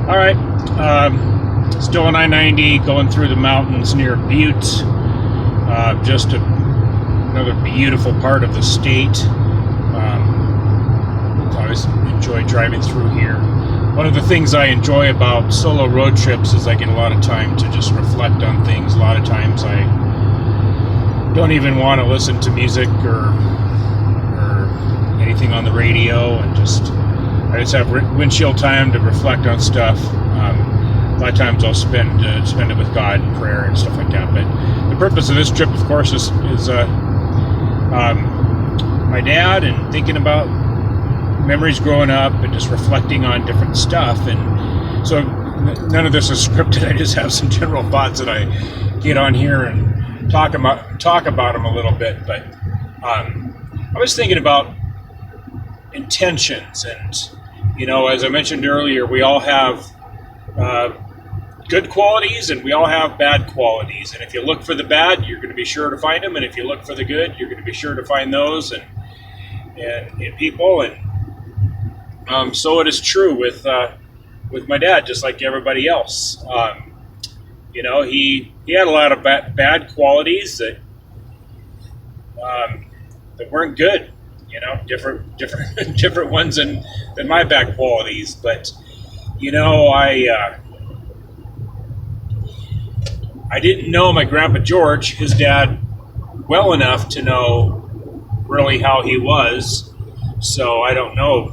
All right, still on I-90 going through the mountains near Butte. Just another beautiful part of the state. I always enjoy driving through here. One of the things I enjoy about solo road trips is I get a lot of time to just reflect on things. A lot of times I don't even want to listen to music or anything on the radio, and I just have windshield time to reflect on stuff. A lot of times I'll spend it with God in prayer and stuff like that. But the purpose of this trip, of course, is my dad, and thinking about memories growing up and just reflecting on different stuff. And so none of this is scripted. I just have some general thoughts that I get on here and talk about them a little bit. But I was thinking about intentions, and as I mentioned earlier, we all have good qualities and we all have bad qualities, and if you look for the bad, you're going to be sure to find them, and if you look for the good, you're going to be sure to find those and in people. And so it is true with my dad, just like everybody else. He had a lot of bad qualities that weren't good. Different ones than my bad qualities. But I didn't know my Grandpa George, his dad, well enough to know really how he was. So I don't know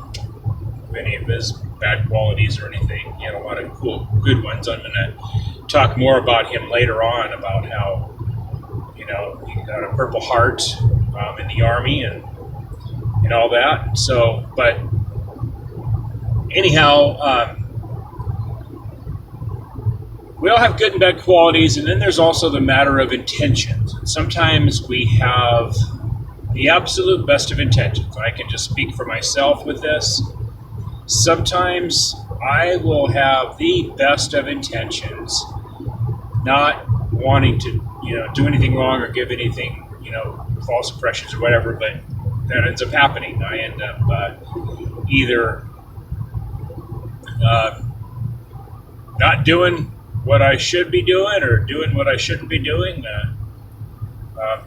any of his bad qualities or anything. He had a lot of cool, good ones. I'm going to talk more about him later on, about how he got a Purple Heart in the Army and all that. So, but anyhow, we all have good and bad qualities, and then there's also the matter of intentions. And sometimes we have the absolute best of intentions. I can just speak for myself with this. Sometimes I will have the best of intentions, not wanting to, do anything wrong or give anything, false impressions or whatever, but that ends up happening. I end up either not doing what I should be doing or doing what I shouldn't be doing.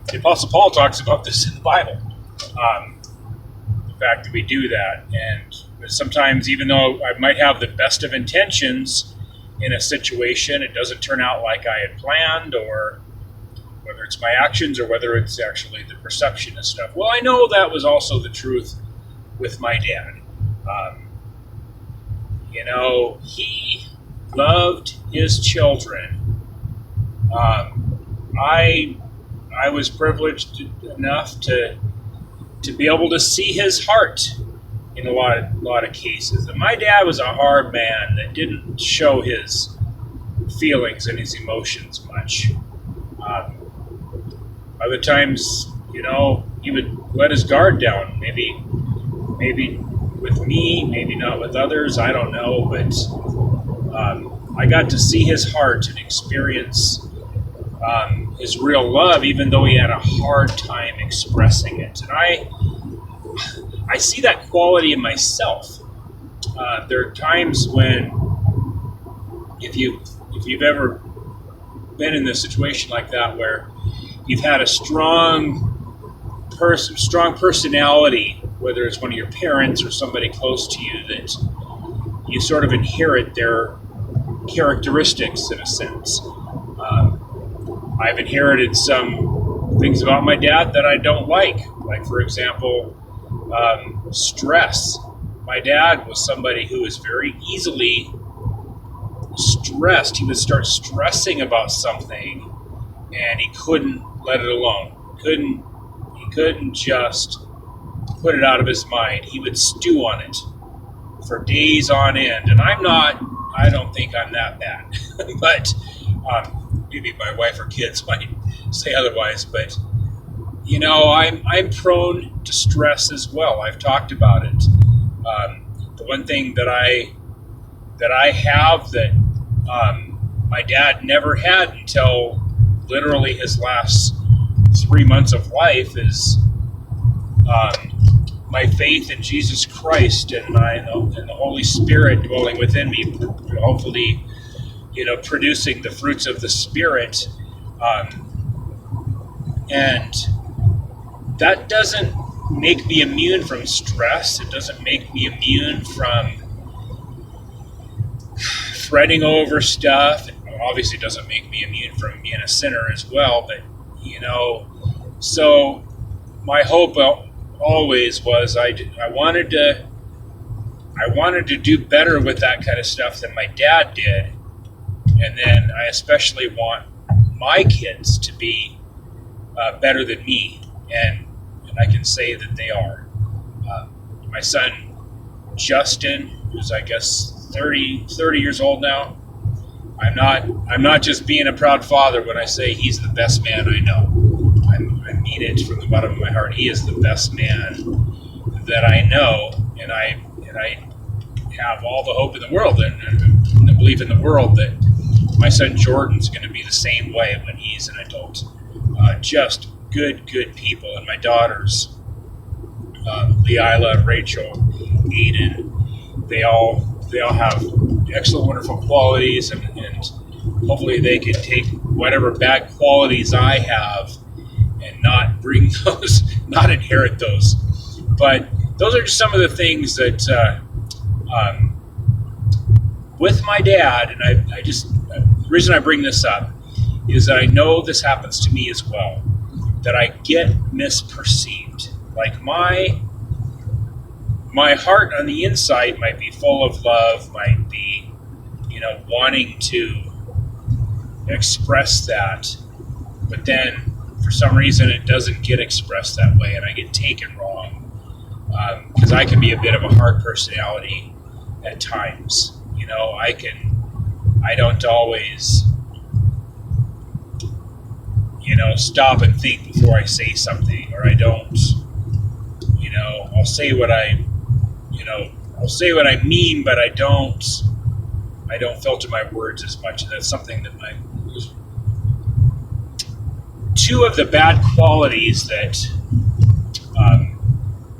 The Apostle Paul talks about this in the Bible. The fact that we do that, and sometimes even though I might have the best of intentions in a situation, it doesn't turn out like I had planned, or whether it's my actions or whether it's actually the perception of stuff. Well, I know that was also the truth with my dad. He loved his children. I was privileged enough to be able to see his heart in a lot of cases. And my dad was a hard man that didn't show his feelings and his emotions much. Other times, he would let his guard down. Maybe with me, maybe not with others. I don't know, but I got to see his heart and experience his real love, even though he had a hard time expressing it. And I see that quality in myself. There are times when, if you've ever been in a situation like that, where you've had a strong personality, whether it's one of your parents or somebody close to you, that you sort of inherit their characteristics in a sense. I've inherited some things about my dad that I don't like for example, stress. My dad was somebody who was very easily stressed. He would start stressing about something and he couldn't let it alone. He couldn't just put it out of his mind. He would stew on it for days on end. And I don't think I'm that bad. But maybe my wife or kids might say otherwise. But I'm prone to stress as well. I've talked about it. The one thing that I have that my dad never had until literally his last 3 months of life is my faith in Jesus Christ and the Holy Spirit dwelling within me, hopefully, producing the fruits of the Spirit, and that doesn't make me immune from stress. It doesn't make me immune from fretting over stuff. It obviously doesn't make me immune from being a sinner as well. But so my hope always was I wanted to do better with that kind of stuff than my dad did, and then I especially want my kids to be better than me, and I can say that they are. My son Justin, who's I guess 30 years old now. I'm not just being a proud father when I say he's the best man I know. I mean it from the bottom of my heart. He is the best man that I know, and I have all the hope in the world and the belief in the world that my son Jordan's going to be the same way when he's an adult. Just good people, and my daughters, Leila, Rachel, Aiden, they all have excellent, wonderful qualities, and hopefully they can take whatever bad qualities I have and not bring those, not inherit those. But those are just some of the things that with my dad, and I just, the reason I bring this up is that I know this happens to me as well, that I get misperceived. Like my heart on the inside might be full of love, might be, wanting to express that, but then for some reason it doesn't get expressed that way, and I get taken wrong, because I can be a bit of a hard personality at times. I don't always, stop and think before I say something, or I don't, I'll say what I'll say what I mean, but I don't filter my words as much. And that's something that two of the bad qualities that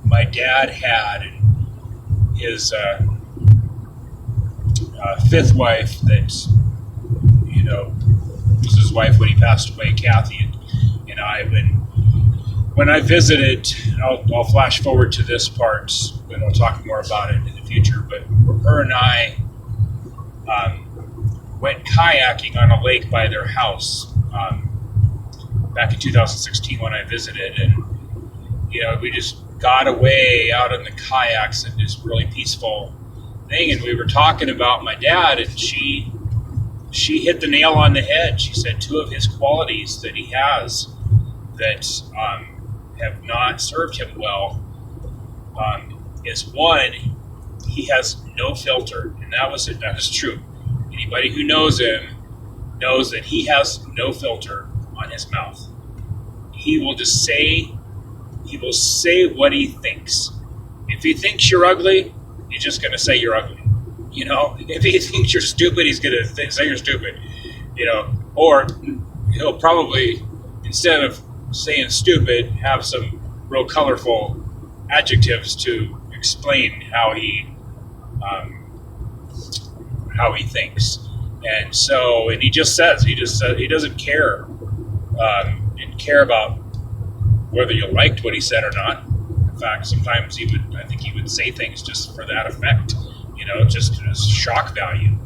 my dad had, and his fifth wife, that was his wife when he passed away, Kathy, and I, when I visited, I'll flash forward to this part, and I'll talk more about it in the future, but her and I went kayaking on a lake by their house back in 2016 when I visited, and we just got away out on the kayaks in this really peaceful thing, and we were talking about my dad, and she hit the nail on the head. She said two of his qualities that he has that have not served him well is one, he has no filter, and that was true. Anybody who knows him knows that he has no filter on his mouth. He will say what he thinks. If he thinks you're ugly, he's just going to say you're ugly. If he thinks you're stupid, he's going to say you're stupid. Or he'll probably, instead of saying stupid, have some real colorful adjectives to explain how he thinks. And he just says, he doesn't care, didn't care about whether you liked what he said or not. In fact, sometimes I think he would say things just for that effect, just as shock value.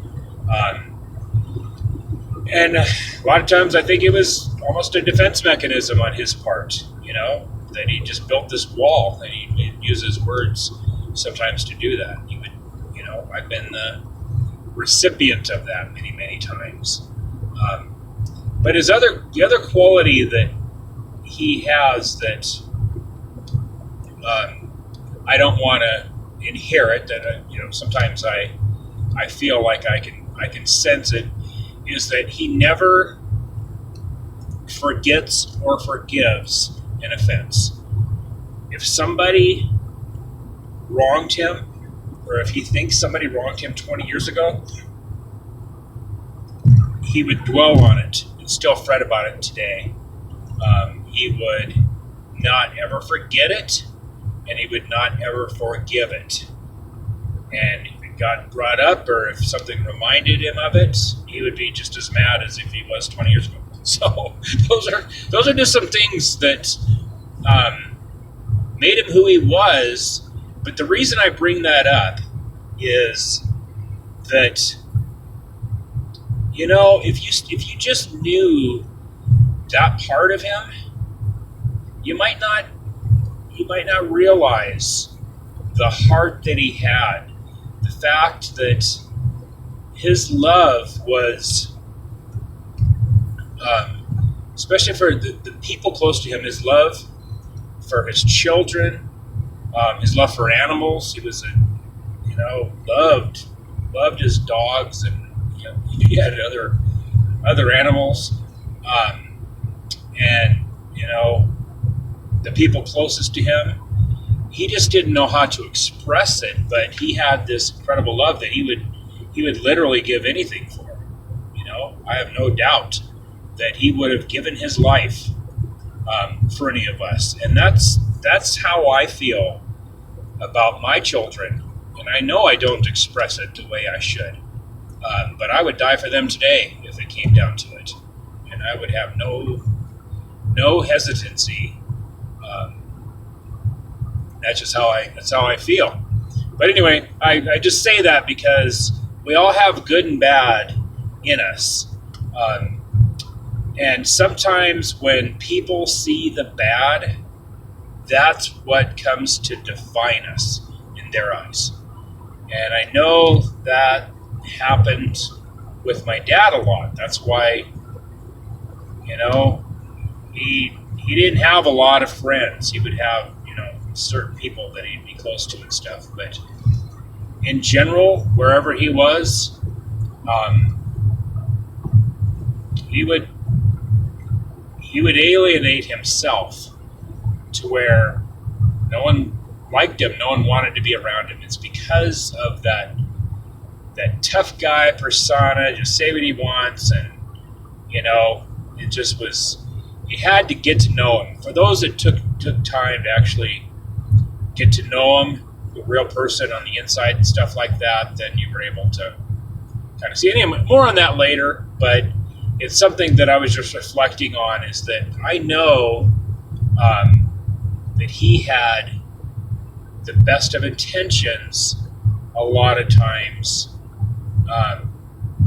And a lot of times I think it was almost a defense mechanism on his part, that he just built this wall, and he uses words sometimes to do that. He would, I've been the recipient of that many, many times. But the other quality that he has that I don't want to inherit, that sometimes I feel like I can sense it, is that he never forgets or forgives an offense. If somebody wronged him, or if he thinks somebody wronged him 20 years ago, he would dwell on it and still fret about it today. He would not ever forget it, and he would not ever forgive it. And if it got brought up or if something reminded him of it, he would be just as mad as if he was 20 years ago. So those are just some things that made him who he was. But the reason I bring that up is that, if you just knew that part of him, you might not realize the heart that he had, the fact that his love was, especially for the people close to him, his love for his children, his love for animals. He was loved his dogs, and he had other animals, and the people closest to him. He just didn't know how to express it, but he had this incredible love that he would literally give anything for. I have no doubt that he would have given his life for any of us, and that's how I feel about my children. And I know I don't express it the way I should, but I would die for them today if it came down to it, and I would have no hesitancy. That's how I feel. But anyway, I just say that because we all have good and bad in us. And sometimes when people see the bad, that's what comes to define us in their eyes. And I know that happened with my dad a lot. That's why, he didn't have a lot of friends. He would have, certain people that he'd be close to and stuff. But in general, wherever he was, he would alienate himself to where no one liked him, no one wanted to be around him. It's because of that tough guy persona, just say what he wants, and it just was. You had to get to know him. For those that took time to actually get to know him, the real person on the inside and stuff like that, then you were able to kind of see. Anyway, more on that later, but it's something that I was just reflecting on, is that I know that he had the best of intentions a lot of times,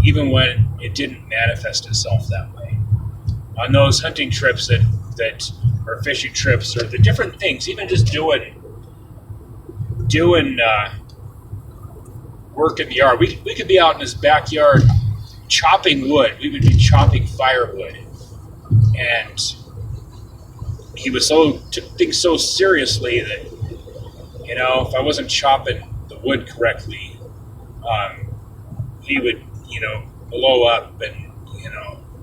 even when it didn't manifest itself that way. On those hunting trips that or fishing trips, or the different things, even just doing work in the yard. We could be out in his backyard chopping wood. We would be chopping firewood, and he was took things so seriously that if I wasn't chopping the wood correctly, he would blow up, and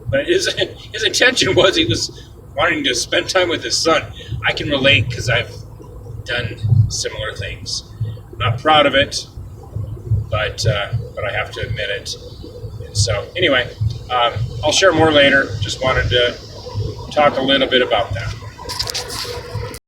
But his intention was he was wanting to spend time with his son. I can relate because I've done similar things. I'm not proud of it, but I have to admit it. And so anyway, I'll share more later. Just wanted to talk a little bit about that.